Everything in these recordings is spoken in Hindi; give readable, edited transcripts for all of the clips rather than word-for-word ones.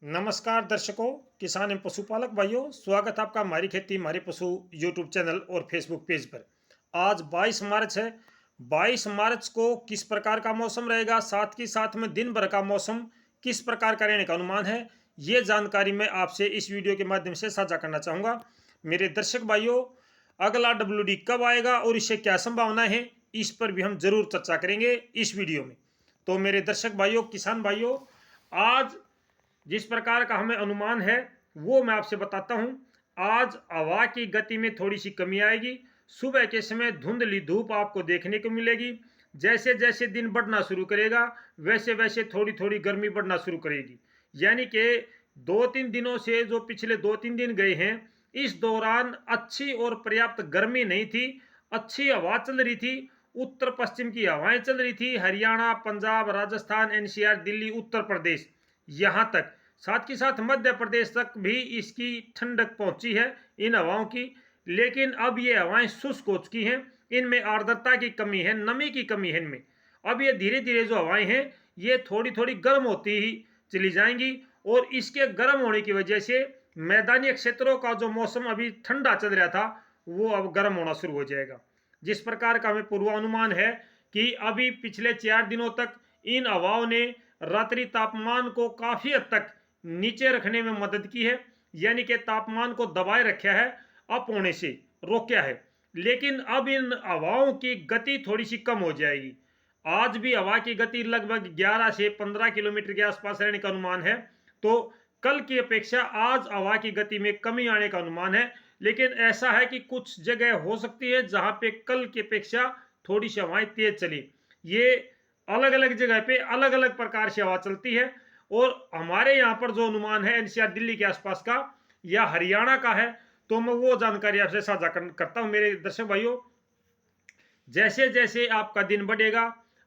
नमस्कार दर्शकों, किसान एवं पशुपालक भाइयों, स्वागत है आपका हमारी खेती हमारे पशु यूट्यूब चैनल और फेसबुक पेज पर। आज 22 मार्च है। 22 मार्च को किस प्रकार का मौसम रहेगा, साथ ही साथ में दिन भर का मौसम किस प्रकार का रहने का अनुमान है, ये जानकारी मैं आपसे इस वीडियो के माध्यम से साझा करना चाहूँगा। मेरे दर्शक भाइयों, अगला WD कब आएगा और इससे क्या संभावना है, इस पर भी हम जरूर चर्चा करेंगे इस वीडियो में। तो मेरे दर्शक भाइयों, किसान भाइयों, आज जिस प्रकार का हमें अनुमान है वो मैं आपसे बताता हूं। आज हवा की गति में थोड़ी सी कमी आएगी। सुबह के समय धुंधली धूप आपको देखने को मिलेगी। जैसे जैसे दिन बढ़ना शुरू करेगा वैसे वैसे थोड़ी थोड़ी गर्मी बढ़ना शुरू करेगी। यानी कि 2-3 दिनों से, जो पिछले 2-3 दिन गए हैं, इस दौरान अच्छी और पर्याप्त गर्मी नहीं थी। अच्छी हवा चल रही थी, उत्तर पश्चिम की हवाएं चल रही थी। हरियाणा, पंजाब, राजस्थान, NCR, दिल्ली, उत्तर प्रदेश, यहाँ तक, साथ ही साथ मध्य प्रदेश तक भी इसकी ठंडक पहुंची है इन हवाओं की। लेकिन अब ये हवाएं शुष्क हो चुकी हैं, इनमें आर्द्रता की कमी है, नमी की कमी है इनमें। अब ये धीरे धीरे जो हवाएं हैं ये थोड़ी थोड़ी गर्म होती ही चली जाएंगी, और इसके गर्म होने की वजह से मैदानी क्षेत्रों का जो मौसम अभी ठंडा चल रहा था वो अब गर्म होना शुरू हो जाएगा। जिस प्रकार का हमें पूर्वानुमान है कि अभी पिछले 4 दिनों तक इन हवाओं ने रात्रि तापमान को काफी हद तक नीचे रखने में मदद की है, यानी कि तापमान को दबाए रखा है, अप होने से रोका है। लेकिन अब इन हवाओं की गति थोड़ी सी कम हो जाएगी। आज भी हवा की गति लगभग 11 से 15 किलोमीटर के आसपास रहने का अनुमान है। तो कल की अपेक्षा आज हवा की गति में कमी आने का अनुमान है। लेकिन ऐसा है कि कुछ जगह हो सकती है जहां पे कल की अपेक्षा थोड़ी सी हवाएं तेज चली। ये अलग अलग जगह पे अलग अलग प्रकार से हवा चलती है। और हमारे यहाँ पर जो अनुमान है NCR दिल्ली के आसपास का या हरियाणा का है, तो मैं वो जानकारी आपसे साझा करता हूँ। मेरे दर्शक भाइयों, जैसे जैसे आपका दिन बढ़ेगा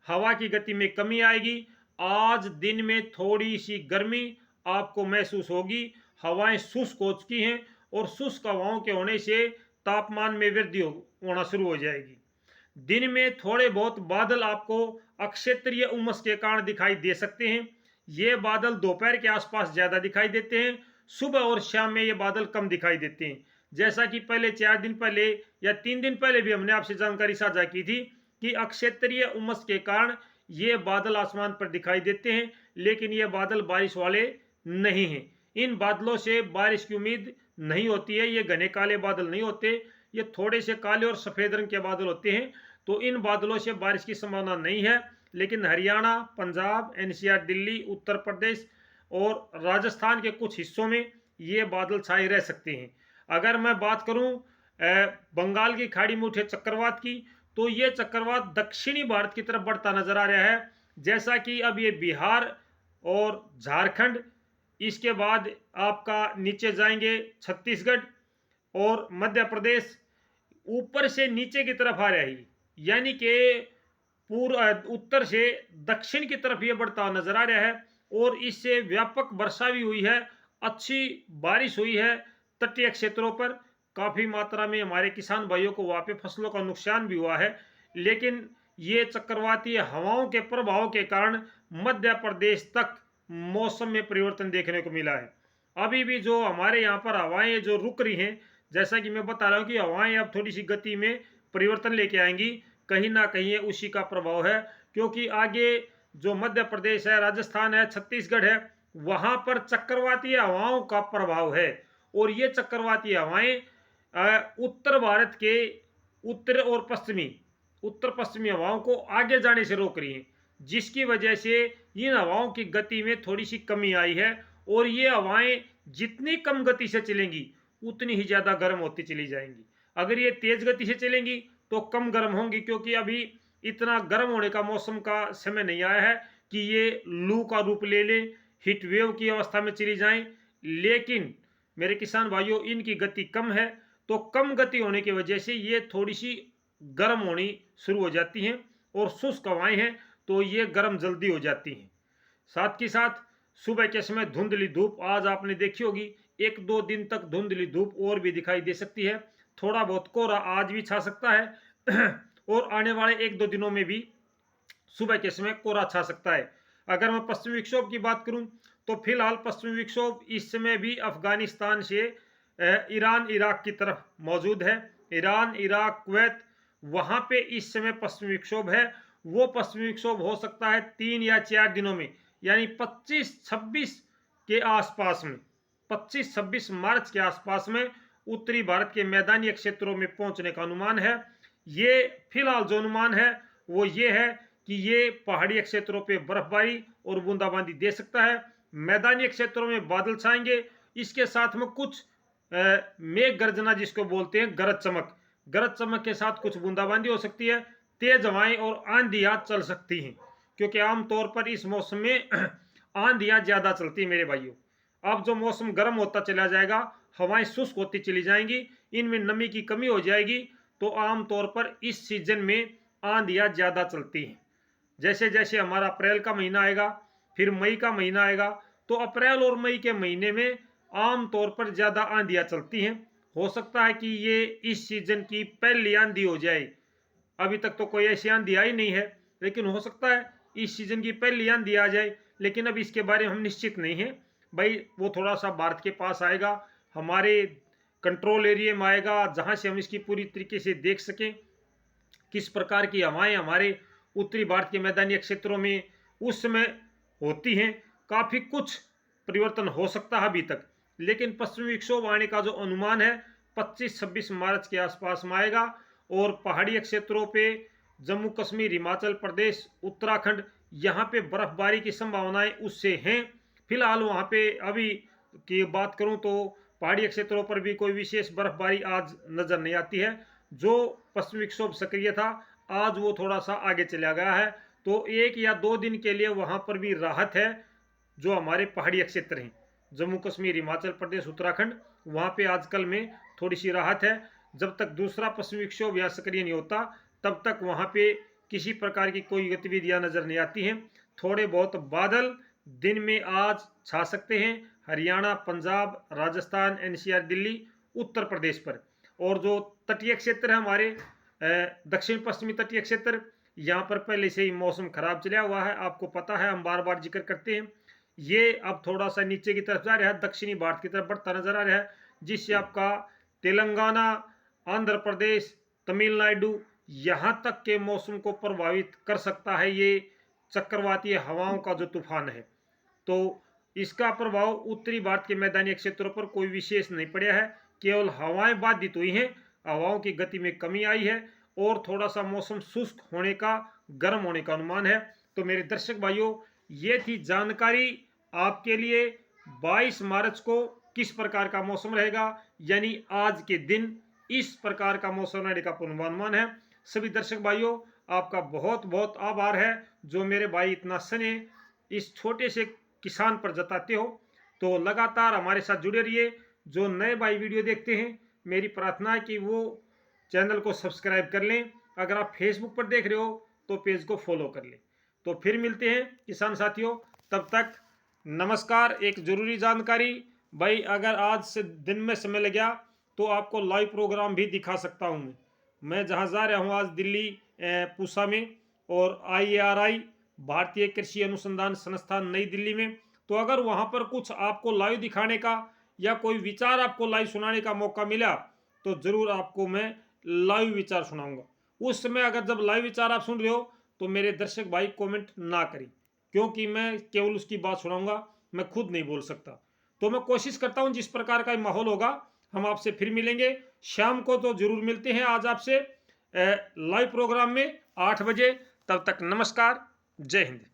हवा की गति में कमी आएगी। आज दिन में थोड़ी सी गर्मी आपको महसूस होगी। हवाएं शुष्क हो चुकी हैं और शुष्क हवाओं के होने से तापमान में वृद्धि होना शुरू हो जाएगी। दिन में थोड़े बहुत बादल आपको अक्षेत्रीय उमस के कारण दिखाई दे सकते हैं। ये बादल दोपहर के आसपास ज्यादा दिखाई देते हैं, सुबह और शाम में ये बादल कम दिखाई देते हैं। जैसा कि पहले 4 दिन पहले या 3 दिन पहले भी हमने आपसे जानकारी साझा की थी कि अक्षेत्रीय उमस के कारण ये बादल आसमान पर दिखाई देते हैं, लेकिन ये बादल बारिश वाले नहीं हैं। इन बादलों से बारिश की उम्मीद नहीं होती है। ये घने काले बादल नहीं होते, ये थोड़े से काले और सफेद रंग के बादल होते हैं। तो इन बादलों से बारिश की संभावना नहीं है। लेकिन हरियाणा, पंजाब, NCR, दिल्ली, उत्तर प्रदेश और राजस्थान के कुछ हिस्सों में ये बादल छाए रह सकते हैं। अगर मैं बात करूं बंगाल की खाड़ी में उठे चक्रवात की, तो ये चक्रवात दक्षिणी भारत की तरफ बढ़ता नजर आ रहा है। जैसा कि अब ये बिहार और झारखंड, इसके बाद आपका नीचे जाएंगे छत्तीसगढ़ और मध्य प्रदेश, ऊपर से नीचे की तरफ आ रहा है। यानी कि पूर्व उत्तर से दक्षिण की तरफ ये बढ़ता हुआ नजर आ रहा है। और इससे व्यापक वर्षा भी हुई है, अच्छी बारिश हुई है। तटीय क्षेत्रों पर काफी मात्रा में हमारे किसान भाइयों को वहां पे फसलों का नुकसान भी हुआ है। लेकिन ये चक्रवाती हवाओं के प्रभाव के कारण मध्य प्रदेश तक मौसम में परिवर्तन देखने को मिला है। अभी भी जो हमारे यहाँ पर हवाएं जो रुक रही हैं, जैसा कि मैं बता रहा हूँ कि हवाएं अब थोड़ी सी गति में परिवर्तन लेके आएंगी, कहीं ना कहीं ये उसी का प्रभाव है। क्योंकि आगे जो मध्य प्रदेश है, राजस्थान है, छत्तीसगढ़ है, वहां पर चक्रवाती हवाओं का प्रभाव है। और ये चक्रवाती हवाएं उत्तर भारत के उत्तर पश्चिमी हवाओं को आगे जाने से रोक रही हैं, जिसकी वजह से इन हवाओं की गति में थोड़ी सी कमी आई है। और ये हवाएं जितनी कम गति से चलेंगी उतनी ही ज्यादा गर्म होती चली जाएंगी। अगर ये तेज गति से चलेंगी तो कम गर्म होंगी, क्योंकि अभी इतना गर्म होने का मौसम का समय नहीं आया है कि ये लू का रूप ले ले, हीट वेव की अवस्था में चली जाएं। लेकिन मेरे किसान भाइयों, इनकी गति कम है, तो कम गति होने की वजह से ये थोड़ी सी गर्म होनी शुरू हो जाती हैं। और शुष्क हवाएं हैं तो ये गर्म जल्दी हो जाती हैं। साथ ही साथ सुबह के समय धुंधली धूप आज आपने देखी होगी। 1-2 दिन तक धुंधली धूप और भी दिखाई दे सकती है। थोड़ा बहुत कोहरा आज भी छा सकता है और आने वाले 1-2 दिनों में भी सुबह के समय कोहरा छा सकता है। अगर मैं पश्चिमी विक्षोभ की बात करूं तो फिलहाल पश्चिमी विक्षोभ इस समय भी अफगानिस्तान से ईरान इराक की तरफ मौजूद है। ईरान इराक कुवैत वहां पे इस समय पश्चिमी विक्षोभ है। वो पश्चिमी विक्षोभ हो सकता है 3 या 4 दिनों में, यानी 25-26 के आसपास में, 25-26 मार्च के आसपास में उत्तरी भारत के मैदानी क्षेत्रों में पहुंचने का अनुमान है। ये फिलहाल जो अनुमान है वो ये है कि ये पहाड़ी क्षेत्रों पे बर्फबारी और बूंदाबांदी दे सकता है। मैदानी क्षेत्रों में बादल छाएंगे, इसके साथ में कुछ मेघ गर्जना जिसको बोलते हैं गरज चमक, गरज चमक के साथ कुछ बूंदाबांदी हो सकती है। तेज हवाएं और आंधियां चल सकती हैं, क्योंकि आमतौर पर इस मौसम में आंधियां ज्यादा चलती है मेरे भाइयों। अब जो मौसम गर्म होता चला जाएगा, हवाएं शुष्क होती चली जाएंगी, इनमें नमी की कमी हो जाएगी, तो आमतौर पर इस सीजन में आंधियां ज्यादा चलती हैं। जैसे जैसे हमारा अप्रैल का महीना आएगा, फिर मई का महीना आएगा, तो अप्रैल और मई के महीने में आमतौर पर ज्यादा आंधियां चलती हैं। हो सकता है कि ये इस सीजन की पहली आंधी हो जाए। अभी तक तो कोई ऐसी आंधी आई नहीं है, लेकिन हो सकता है इस सीजन की पहली आंधी आ जाए। लेकिन अब इसके बारे में हम निश्चित नहीं है भाई। वो थोड़ा सा भारत के पास आएगा, हमारे कंट्रोल एरिया में आएगा, जहां से हम इसकी पूरी तरीके से देख सकें किस प्रकार की हवाएं हमारे उत्तरी भारत के मैदानी क्षेत्रों में उस समय होती हैं। काफी कुछ परिवर्तन हो सकता है अभी तक, लेकिन पश्चिमी विक्षोभ आने का जो अनुमान है 25-26 मार्च के आसपास में आएगा। और पहाड़ी क्षेत्रों पे जम्मू कश्मीर, हिमाचल प्रदेश, उत्तराखंड, यहाँ पे बर्फबारी की संभावनाएं उससे हैं। फिलहाल वहाँ पे अभी की बात करूँ तो पहाड़ी क्षेत्रों पर भी कोई विशेष बर्फबारी आज नजर नहीं आती है। जो पश्चिमी विक्षोभ सक्रिय था आज वो थोड़ा सा आगे चला गया है, तो 1 या 2 दिन के लिए वहां पर भी राहत है। जो हमारे पहाड़ी क्षेत्र हैं जम्मू कश्मीर, हिमाचल प्रदेश, उत्तराखंड, वहां पे आजकल में थोड़ी सी राहत है। जब तक दूसरा पश्चिमी विक्षोभ यहाँ सक्रिय नहीं होता तब तक वहां पे किसी प्रकार की कोई गतिविधियां नजर नहीं आती हैं। थोड़े बहुत बादल दिन में आज छा सकते हैं हरियाणा, पंजाब, राजस्थान, एनसीआर, दिल्ली, उत्तर प्रदेश पर। और जो तटीय क्षेत्र है हमारे दक्षिण पश्चिमी तटीय क्षेत्र, यहाँ पर पहले से ही मौसम खराब चला हुआ है, आपको पता है, हम बार बार जिक्र करते हैं। ये अब थोड़ा सा नीचे की तरफ जा रहा है, दक्षिणी भारत की तरफ बढ़ता नजर आ रहा है, जिससे आपका तेलंगाना, आंध्र प्रदेश, तमिलनाडु यहाँ तक के मौसम को प्रभावित कर सकता है ये चक्रवातीय हवाओं का जो तूफान है। तो इसका प्रभाव उत्तरी भारत के मैदानी क्षेत्रों पर कोई विशेष नहीं पड़ा है, केवल हवाएं बाधित हुई हैं, हवाओं की गति में कमी आई है और थोड़ा सा मौसम शुष्क होने का, गर्म होने का अनुमान है। तो मेरे दर्शक भाइयों, ये थी जानकारी आपके लिए 22 मार्च को किस प्रकार का मौसम रहेगा, यानी आज के दिन इस प्रकार का मौसम रहने का पूर्वानुमान है। सभी दर्शक भाइयों, आपका बहुत बहुत आभार है जो मेरे भाई इतना स्नेह इस छोटे से किसान पर जताते हो। तो लगातार हमारे साथ जुड़े रहिए। जो नए भाई वीडियो देखते हैं, मेरी प्रार्थना है कि वो चैनल को सब्सक्राइब कर लें। अगर आप फेसबुक पर देख रहे हो तो पेज को फॉलो कर लें। तो फिर मिलते हैं किसान साथियों, तब तक नमस्कार। एक जरूरी जानकारी भाई, अगर आज से दिन में समय लग गया तो आपको लाइव प्रोग्राम भी दिखा सकता हूँ। मैं जहाँ जा रहा हूँ आज दिल्ली पूसा में, और IARI भारतीय कृषि अनुसंधान संस्थान नई दिल्ली में। तो अगर वहाँ पर कुछ आपको लाइव दिखाने का या कोई विचार आपको लाइव सुनाने का मौका मिला तो जरूर आपको मैं लाइव विचार सुनाऊंगा। उस समय अगर जब लाइव विचार आप सुन रहे हो तो मेरे दर्शक भाई कमेंट ना करें, क्योंकि मैं केवल उसकी बात सुनाऊंगा, मैं खुद नहीं बोल सकता। तो मैं कोशिश करता हूं जिस प्रकार का माहौल होगा हम आपसे फिर मिलेंगे शाम को। तो जरूर मिलते हैं आज आपसे लाइव प्रोग्राम में 8 बजे। तब तक नमस्कार, जय हिंद।